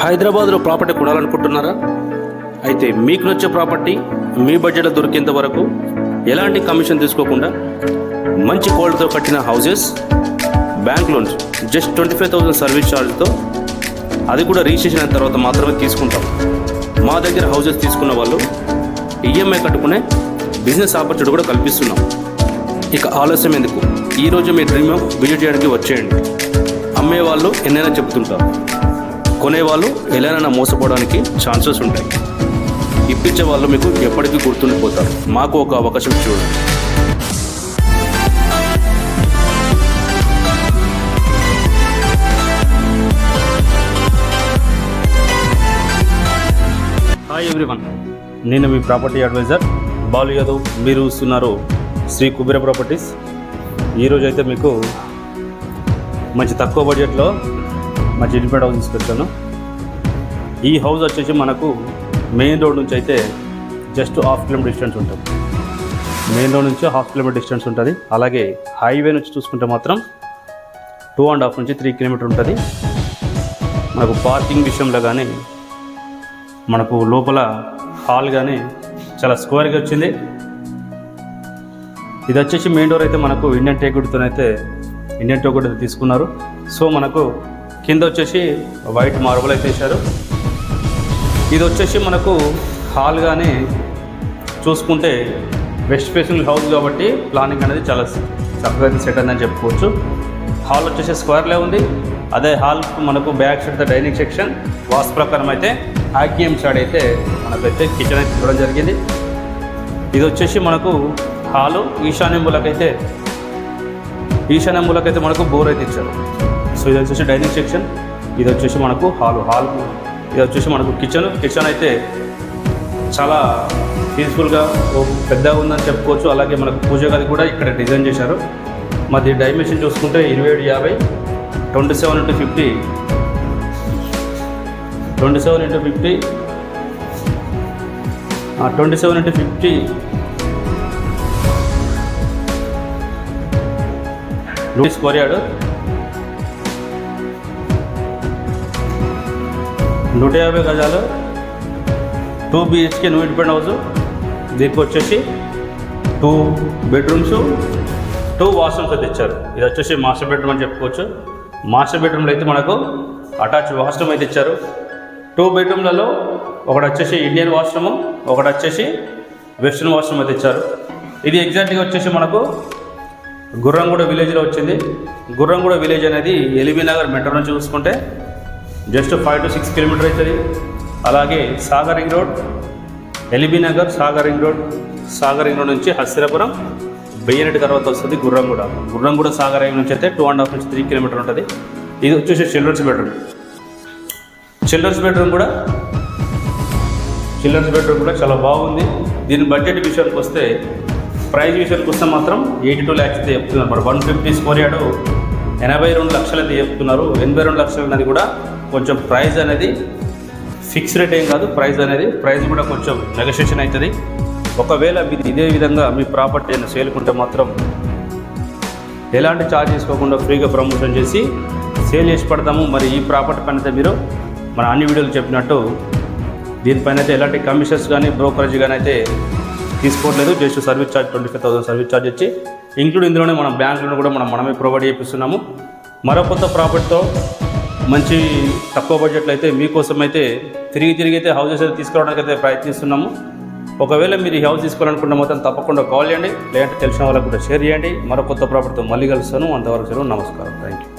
హైదరాబాద్లో ప్రాపర్టీ కొనాలనుకుంటున్నారా? అయితే మీకు నచ్చే ప్రాపర్టీ మీ బడ్జెట్లో దొరికేంత వరకు ఎలాంటి కమిషన్ తీసుకోకుండా మంచి క్వాలిటీతో కట్టిన houses, bank loans just 25,000 service ఛార్జ్తో, అది కూడా రిజిస్ట్రేషన్ అయిన తర్వాత మాత్రమే తీసుకుంటాం. మా దగ్గర హౌసెస్ తీసుకున్న వాళ్ళు ఈఎంఐ కట్టుకునే బిజినెస్ ఆపర్చునిటీ కూడా కల్పిస్తున్నాం. ఇక ఆలస్యం ఎందుకు, ఈరోజు మీ డ్రీమ్ విజిట్ చేయడానికి వచ్చేయండి. అమ్మేవాళ్ళు ఎన్నైనా చెప్తుంటారు, కొనేవాళ్ళు ఎలానైనా మోసపోవడానికి ఛాన్సెస్ ఉంటాయి. ఇప్పించే వాళ్ళు మీకు ఎప్పటికీ గుర్తుండిపోతారు. మాకు ఒక అవకాశం చూడండి. హాయ్ ఎవ్రీవన్, నేను మీ ప్రాపర్టీ అడ్వైజర్ బాలు యాదవ్. మీరు చూస్తున్నారు శ్రీ కుబేర ప్రాపర్టీస్. ఈరోజు అయితే మీకు మంచి తక్కువ బడ్జెట్లో మంచి ఇండిపెండెంట్ హౌస్ తీసుకొచ్చాను. ఈ హౌస్ వచ్చేసి మనకు మెయిన్ రోడ్ నుంచి అయితే జస్ట్ 1/2 కిలోమీటర్ డిస్టెన్స్ ఉంటుంది. మెయిన్ రోడ్ నుంచి 1/2 కిలోమీటర్ డిస్టెన్స్ ఉంటుంది. అలాగే హైవే నుంచి చూసుకుంటే మాత్రం 2.5 నుంచి 3 కిలోమీటర్ ఉంటుంది. మనకు పార్కింగ్ విషయంలో కానీ, మనకు లోపల హాల్ కానీ చాలా స్క్వేర్గా వచ్చింది. ఇది వచ్చేసి మెయిన్ డోర్ అయితే మనకు ఇండియన్ టేకుడ్తో తీసుకున్నారు. సో మనకు కింద వచ్చేసి వైట్ మార్బుల్ అయితే వేశారు. ఇది వచ్చేసి మనకు హాల్ కానీ చూసుకుంటే వెస్ట్ ఫేసింగ్ హౌస్ కాబట్టి ప్లానింగ్ అనేది చాలా చక్కగా సెట్ అయిందని చెప్పుకోవచ్చు. హాల్ వచ్చేసి స్క్వేర్లే ఉంది. అదే హాల్ మనకు బ్యాక్ సైడ్ డైనింగ్ సెక్షన్, వాస్తు ప్రకారం అయితే ఆగ్నేయం సైడ్ అయితే మనకైతే కిచెన్ అయితే చూడడం జరిగింది. ఇది వచ్చేసి మనకు హాలు ఈశాన్య మూలకైతే మనకు బోర్ అయితే ఇచ్చారు. సో ఇది వచ్చేసి డైనింగ్ సెక్షన్, ఇది వచ్చేసి మనకు హాల్, ఇది వచ్చేసి మనకు కిచెన్ అయితే చాలా పీస్ఫుల్గా పెద్దగా ఉందని చెప్పుకోవచ్చు. అలాగే మనకు పూజ గది కూడా ఇక్కడ డిజైన్ చేశారు. మరి డైమెన్షన్ చూసుకుంటే 27x50, 27x50, 27x50, 27x50 square yard, 150 గజాలు, 2 BHK న్యూ ఇండిపెండెంట్ హౌస్. దీనికి వచ్చేసి 2 బెడ్రూమ్స్, 2 వాష్రూమ్స్ అయితే ఇచ్చారు. ఇది వచ్చేసి మాస్టర్ బెడ్రూమ్ అని చెప్పుకోవచ్చు. మాస్టర్ బెడ్రూమ్లో అయితే మనకు అటాచ్ వాష్రూమ్ అయితే ఇచ్చారు. 2 బెడ్రూమ్లలో ఒకటి వచ్చేసి ఇండియన్ వాష్రూమ్, ఒకటి వచ్చేసి వెస్ట్రన్ వాష్రూమ్ అయితే ఇచ్చారు. ఇది ఎగ్జాక్ట్గా వచ్చేసి మనకు గుర్రంగూడ విలేజ్లో వచ్చింది. గుర్రంగూడ విలేజ్ అనేది ఎల్బీ నగర్ మెట్రో నుంచి చూసుకుంటే జస్ట్ 5 to 6 కిలోమీటర్ అవుతుంది. అలాగే Sagar ring road, LB Nagar, Sagar ring road నుంచి హస్తినాపురం, బెయ్యనెట్టి తర్వాత వస్తుంది గుర్రంగూడ సాగర్ రింగ్ నుంచి అయితే 2.5 నుంచి 3 కిలోమీటర్ ఉంటుంది. ఇది వచ్చేసి చిల్డ్రన్స్ బెడ్రూమ్ కూడా చాలా బాగుంది. దీని బడ్జెట్ విషయానికి వస్తే, ప్రైస్ విషయానికి వస్తే మాత్రం 82 lakhs అయితే చెప్తున్నారు. మరి 150 స్క్వేర్ యార్డ్ 82 లక్షలు అయితే చెప్తున్నారు. 82 లక్షలు అనేది కూడా కొంచెం ప్రైస్ అనేది ఫిక్స్ రేట్ ఏం కాదు. ప్రైస్ కూడా కొంచెం నెగోషియేషన్ అవుతుంది. ఒకవేళ మీరు ఇదే విధంగా మీ ప్రాపర్టీ అయినా సేల్కుంటే మాత్రం ఎలాంటి ఛార్జ్ తీసుకోకుండా ఫ్రీగా ప్రమోషన్ చేసి సేల్ చేసి పడతాము. మరి ఈ ప్రాపర్టీ పైన అయితే మీరు మన అన్ని వీడియోలు చెప్పినట్టు దీనిపైన అయితే ఎలాంటి కమిషన్స్ కానీ బ్రోకరేజ్ కానీ అయితే తీసుకోవట్లేదు. Just service charge 25,000 service charge వచ్చి ఇంక్లూడ్ ఇందులోనే మనం బ్యాంకులను కూడా మనమే ప్రొవైడ్ చేపిస్తున్నాము. మరో కొత్త ప్రాపర్టీతో మంచి తక్కువ బడ్జెట్లో అయితే మీకోసం అయితే తిరిగి అయితే హౌసెస్ అయితే తీసుకురావడానికి అయితే ప్రయత్నిస్తున్నాము. ఒకవేళ మీరు ఈ హౌస్ తీసుకోవాలనుకుంటే మొత్తం తప్పకుండా కాల్ చేయండి, లేదంటే తెలిసిన వాళ్ళకు కూడా షేర్ చేయండి. మరో కొత్త ప్రాపర్టీతో మళ్ళీ కలుస్తాను. అంతవరకు నమస్కారం. Thank you.